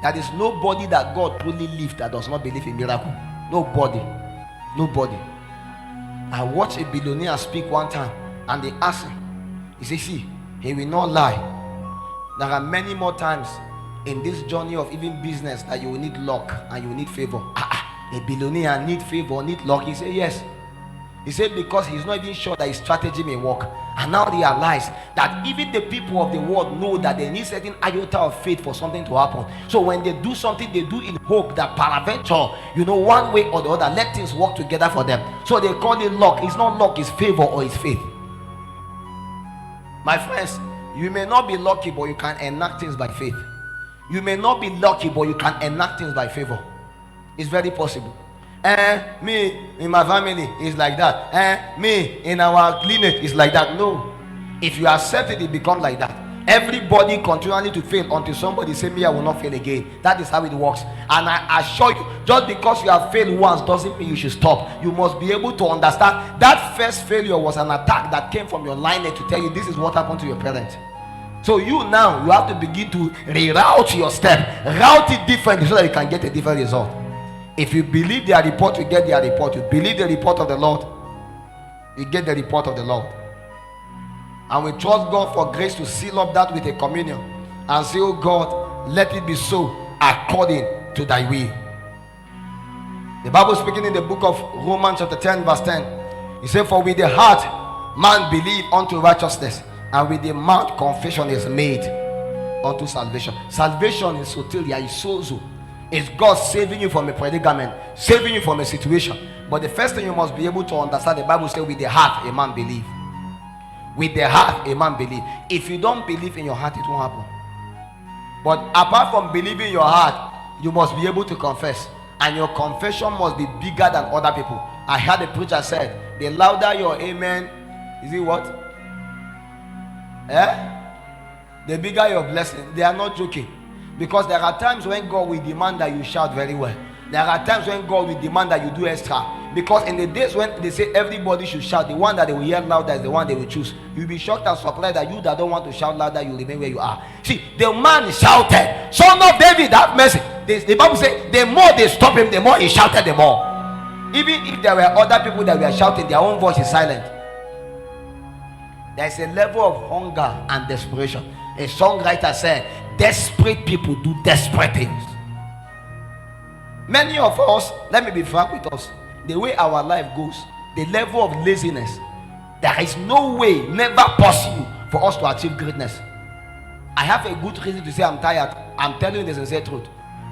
There is nobody that God truly lives that does not believe in miracle. Nobody. Nobody. I watched a billionaire speak one time, and they asked him, he said, see, he will not lie. There are many more times in this journey of even business that you will need luck and you will need favor. A billionaire need favor, need luck? He said yes. He said because he's not even sure that his strategy may work. And now realize that even the people of the world know that they need certain iota of faith for something to happen. So when they do something, they do in hope that peradventure, one way or the other, let things work together for them. So they call it luck. It's not luck, it's favor or it's faith. My friends, you may not be lucky, but you can enact things by faith. You may not be lucky, but you can enact things by favor. It's very possible. Me in my family is like that. Me in our lineage is like that. No. If you accept it, it becomes like that. Everybody continually to fail until somebody say, me, I will not fail again. That is how it works. And I assure you, just because you have failed once doesn't mean you should stop. You must be able to understand that first failure was an attack that came from your lineage to tell you this is what happened to your parents. So you have to begin to reroute your step, route it differently so that you can get a different result. If you believe their report, you get their report. You believe the report of the Lord, you get the report of the Lord. And we trust God for grace to seal up that with a communion and say, oh God, let it be so according to thy will. The Bible speaking in the book of Romans chapter 10 verse 10, he said, for with the heart man believe unto righteousness, and with the mouth confession is made unto salvation. Salvation is soteria, is sozo. It's God saving you from a predicament, saving you from a situation. But the first thing you must be able to understand, the Bible says, with the heart a man believe. With the heart a man believe. If you don't believe in your heart, it won't happen. But apart from believing in your heart, you must be able to confess, and your confession must be bigger than other people. I heard a preacher said, the louder your amen, is it what? The bigger your blessing. They are not joking. Because there are times when God will demand that you shout very well. There are times when God will demand that you do extra. Because in the days when they say everybody should shout, the one that they will hear louder is the one they will choose. You'll be shocked and surprised that you that don't want to shout louder, you remain where you are. See, the man shouted, Son of David, have mercy. The Bible says, the more they stop him, the more he shouted the more. Even if there were other people that were shouting, their own voice is silent. There is a level of hunger and desperation. A songwriter said, desperate people do desperate things. Many of us, let me be frank with us, the way our life goes, the level of laziness, there is no way, never possible for us to achieve greatness. I have a good reason to say I'm tired. I'm telling you the sincere truth.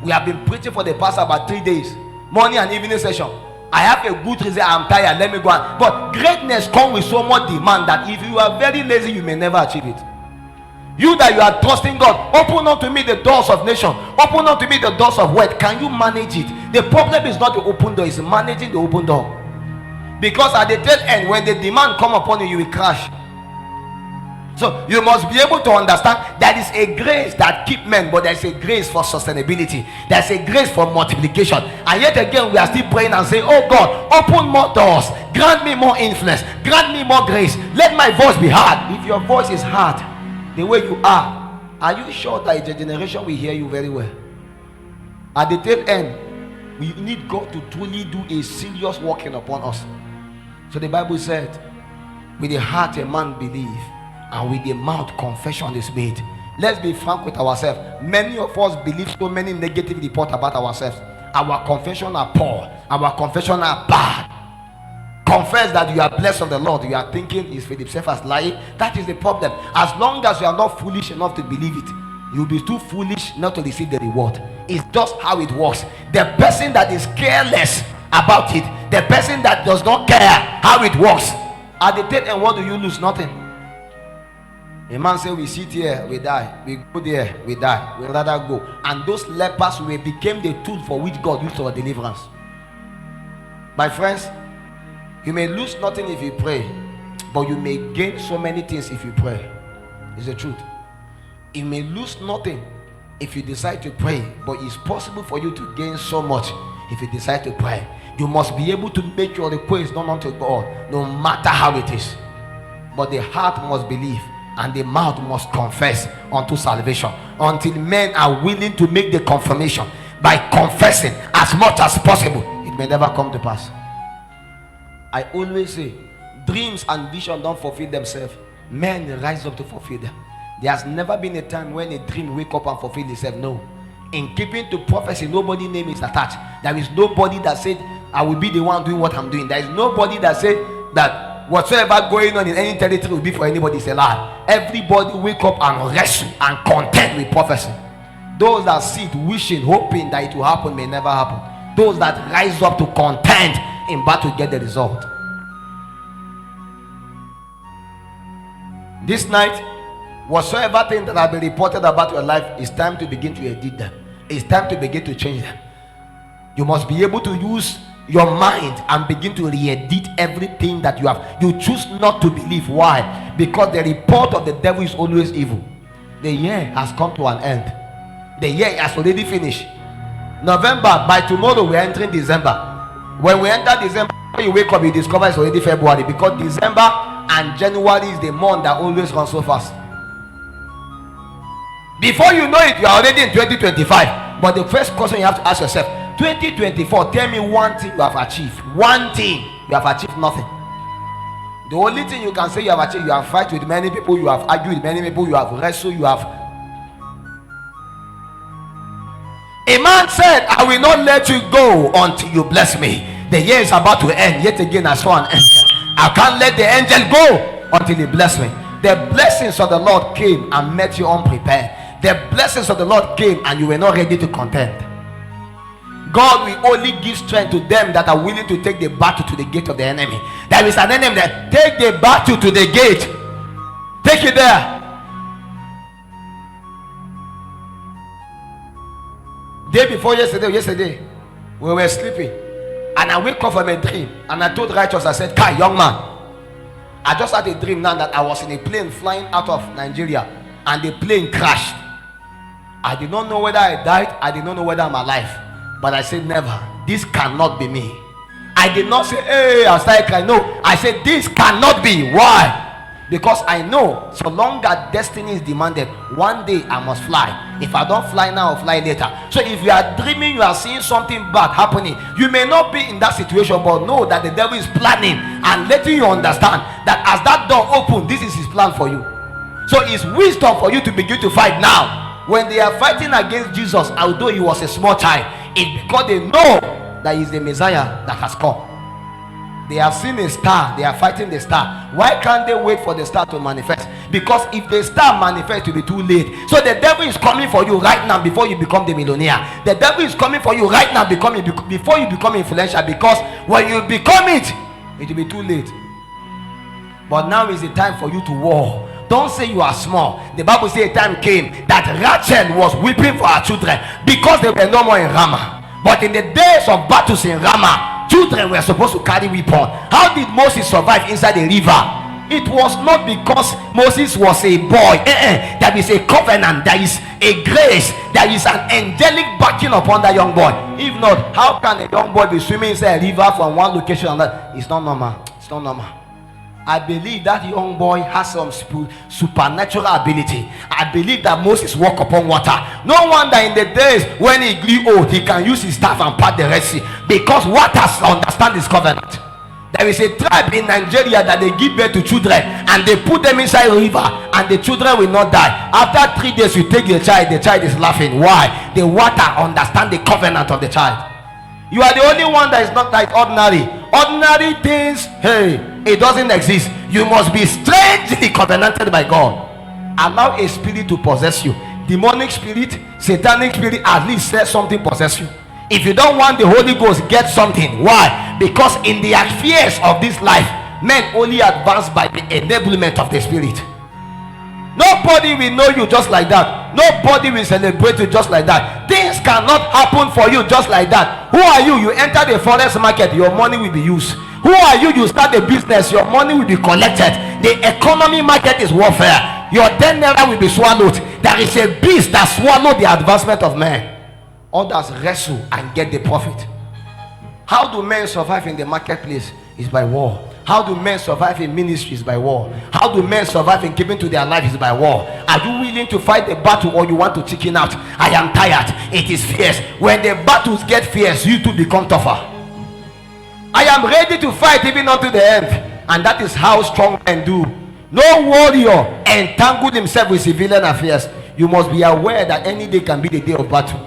We have been preaching for the past about 3 days, morning and evening session. I have a good reason. I'm tired, let me go on. But greatness comes with so much demand that if you are very lazy, you may never achieve it. You that you are trusting God, open unto me the doors of nation, open unto me the doors of wealth. Can you manage it? The problem is not the open door, it's managing the open door. Because at the tail end, when the demand come upon you, you will crash. So you must be able to understand there is a grace that keeps men, but there is a grace for sustainability. There is a grace for multiplication. And yet again, we are still praying and saying, oh God, open more doors, grant me more influence, grant me more grace, let my voice be heard. If your voice is heard the way you are you sure that the generation will hear you very well? At the tail end, we need God to truly do a serious working upon us. So the Bible said, with the heart a man believe, and with the mouth confession is made. Let's be frank with ourselves. Many of us believe so many negative reports about ourselves. Our confession are poor, our confession are bad. Confess that you are blessed of the Lord. You are thinking, is Philip Cephas lying? That is the problem. As long as you are not foolish enough to believe it, you'll be too foolish not to receive the reward. It's just how it works. The person that is careless about it, the person that does not care how it works, at the tail end, what do you lose? Nothing. A man say, we sit here, we die. We go there, we die. We rather go. And those lepers became the tool for which God used for deliverance. My friends, you may lose nothing if you pray, but you may gain so many things if you pray. It's the truth. You may lose nothing if you decide to pray, but it's possible for you to gain so much if you decide to pray. You must be able to make your request known unto God, no matter how it is. But the heart must believe, and the mouth must confess unto salvation. until men are willing to make the confirmation by confessing as much as possible, it may never come to pass. I always say, dreams and vision don't fulfill themselves. Men rise up to fulfill them. There has never been a time when a dream wake up and fulfill itself. No. In keeping to prophecy, nobody's name is attached. There is nobody that said, I will be the one doing what I'm doing. There is nobody that said that whatsoever going on in any territory will be for anybody. It's a lie. Everybody wake up and wrestle and contend with prophecy. Those that sit wishing, hoping that it will happen may never happen. Those that rise up to contend in battle get the result. This night, whatsoever thing that have been reported about your life, it's time to begin to edit them. It's time to begin to change them. You must be able to use your mind and begin to re-edit everything that you have. You choose not to believe. Why? Because the report of the devil is always evil. The year has come to an end. The year has already finished. November, by tomorrow we're entering December. When we enter December, when you wake up, you discover it's already February, because December and January is the month that always runs so fast. Before you know it, you are already in 2025. But the first question you have to ask yourself, 2024, tell me one thing you have achieved. One thing. You have achieved nothing. The only thing you can say you have achieved, you have fight with many people, you have argued with many people, you have wrestled, you have. A man said, I will not let you go until you bless me. The year is about to end. Yet again I saw an angel. I can't let the angel go until he bless me. The blessings of the Lord came and met you unprepared. The blessings of the Lord came and you were not ready to contend. God will only give strength to them that are willing to take the battle to the gate of the enemy. There is an enemy that take the battle to the gate. Take it there. Day before yesterday, we were sleeping, and I wake up from a dream, and I told Righteous, I said, Kai, young man, I just had a dream now that I was in a plane flying out of Nigeria, and the plane crashed. I did not know whether I died. I did not know whether I'm alive. But I said, never. This cannot be me. I did not say, hey, I started crying. No, I said, this cannot be. Why? Because I know, so long as destiny is demanded, one day I must fly. If I don't fly now, I'll fly later. So if you are dreaming, you are seeing something bad happening, you may not be in that situation, but know that the devil is planning and letting you understand that as that door opens, this is his plan for you. So it's wisdom for you to begin to fight now. When they are fighting against Jesus, although he was a small child, it's because they know that he's the Messiah that has come. They have seen a star, they are fighting the star. Why can't they wait for the star to manifest? Because if the star manifests, it will be too late. So the devil is coming for you right now before you become the millionaire. The devil is coming for you right now before you become influential, because when you become it, it will be too late. But now is the time for you to war. Don't say you are small. The Bible says a time came that Rachel was weeping for her children because they were no more in Ramah. But in the days of battles in Ramah, children were supposed to carry weapons. How did Moses survive inside the river? It was not because Moses was a boy. There is a covenant, there is a grace, there is an angelic backing upon that young boy. If not, how can a young boy be swimming inside a river from one location and that? It's not normal. It's not normal. I believe that young boy has some supernatural ability. I believe that Moses walked upon water. No wonder in the days when he grew old, he can use his staff and part the Red Sea, because waters understand his covenant. There is a tribe in Nigeria that they give birth to children and they put them inside a river and the children will not die. After 3 days, you take the child is laughing. Why? The water understand the covenant of the child. You are the only one that is not like ordinary. Ordinary things, hey, it doesn't exist. You must be strangely covenanted by God. Allow a spirit to possess you. Demonic spirit, satanic spirit, at least let something possess you. If you don't want the Holy Ghost, get something. Why? Because in the affairs of this life, men only advance by the enablement of the spirit. Nobody will know you just like that. Nobody will celebrate you just like that. Things cannot happen for you just like that. Who are you? You enter the forest market, your money will be used. Who are you? You start a business, your money will be collected. The economy market is warfare. Your 10 naira will be swallowed. There is a beast that swallowed the advancement of men. Others wrestle and get the profit. How do men survive in the marketplace? Is by war. How do men survive in ministries? By war. How do men survive in giving to their lives? By war. Are you willing to fight the battle, or you want to chicken out? I am tired. It is fierce. When the battles get fierce, you too become tougher. I am ready to fight even unto the end. And that is how strong men do. No warrior entangled himself with civilian affairs. You must be aware that any day can be the day of battle.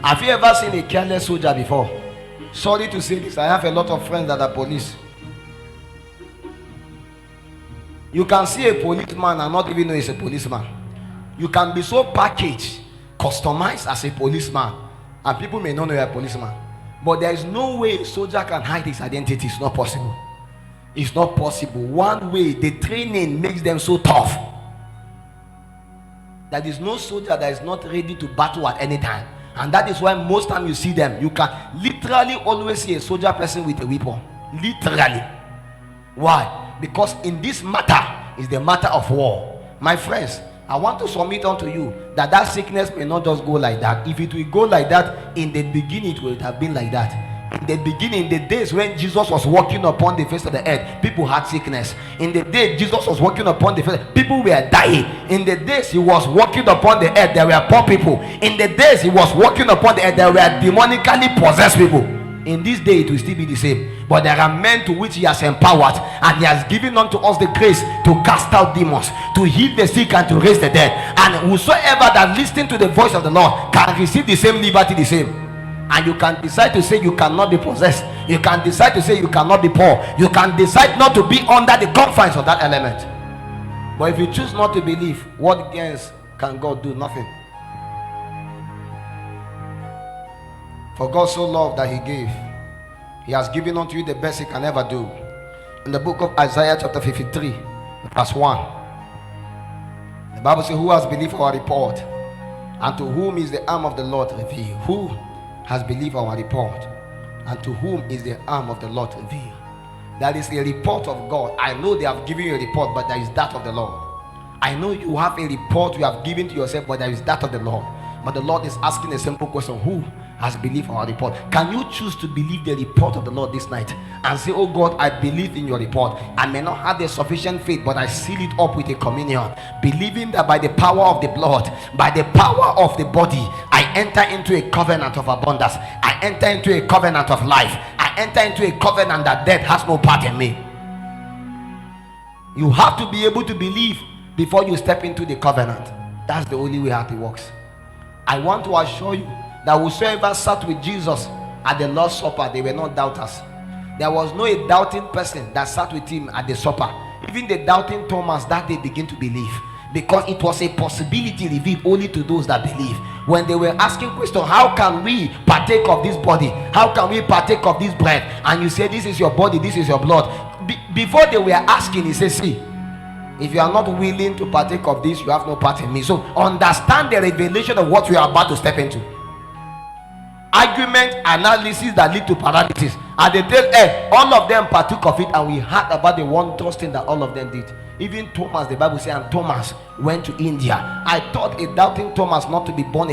Have you ever seen a careless soldier before? Sorry to say this, I have a lot of friends that are police. You can see a policeman and not even know he's a policeman. You can be so packaged, customized as a policeman, and people may not know you're a policeman. But there is no way a soldier can hide his identity. It's not possible. It's not possible. One way, the training makes them so tough. There is no soldier that is not ready to battle at any time. And that is why most time you see them, you can literally always see a soldier person with a weapon. Literally. Why? Because in this matter is the matter of war. My friends, I want to submit unto you that that sickness may not just go like that. If it will go like that, in the beginning it would have been like that. In the beginning, the days when Jesus was walking upon the face of the earth, people had sickness. In the day Jesus was walking upon the face, people were dying. In the days he was walking upon the earth, there were poor people. In the days he was walking upon the earth, there were demonically possessed people. In this day it will still be the same. But there are men to which he has empowered, and he has given unto us the grace to cast out demons, to heal the sick, and to raise the dead. And whosoever that listens to the voice of the Lord can receive the same liberty, the same. And you can decide to say you cannot be possessed. You can decide to say you cannot be poor. You can decide not to be under the confines of that element. But if you choose not to believe, what gains can God do? Nothing. For God so loved that he gave. He has given unto you the best he can ever do. In the book of Isaiah chapter 53 verse 1, the Bible says, who has believed our report, and to whom is the arm of the Lord revealed? Who has believed our report, and to whom is the arm of the Lord revealed? That is a report of God. I know they have given you a report, but there is that of the Lord. I know you have a report you have given to yourself, but there is that of the Lord. But the Lord is asking a simple question: who has believed our report? Can you choose to believe the report of the Lord this night and say, oh God, I believe in your report. I may not have the sufficient faith, but I seal it up with a communion, believing that by the power of the blood, by the power of the body, I enter into a covenant of abundance. I enter into a covenant of life. I enter into a covenant that death has no part in me. You have to be able to believe before you step into the covenant. That's the only way how it works. I want to assure you that whosoever sat with Jesus at the Lord's Supper, they were not doubters. There was no a doubting person that sat with him at the supper. Even the doubting Thomas that day begin to believe, because it was a possibility revealed only to those that believe. When they were asking questions, how can we partake of this body? How can we partake of this bread? And you say, this is your body, this is your blood. Before they were asking, he says, see, if you are not willing to partake of this, you have no part in me. So understand the revelation of what we are about to step into. Argument, analysis that lead to paralysis. And they tell, all of them partook of it, and we heard about the wondrous thing that all of them did. Even Thomas, the Bible says, and Thomas went to India. I thought a doubting Thomas not to be born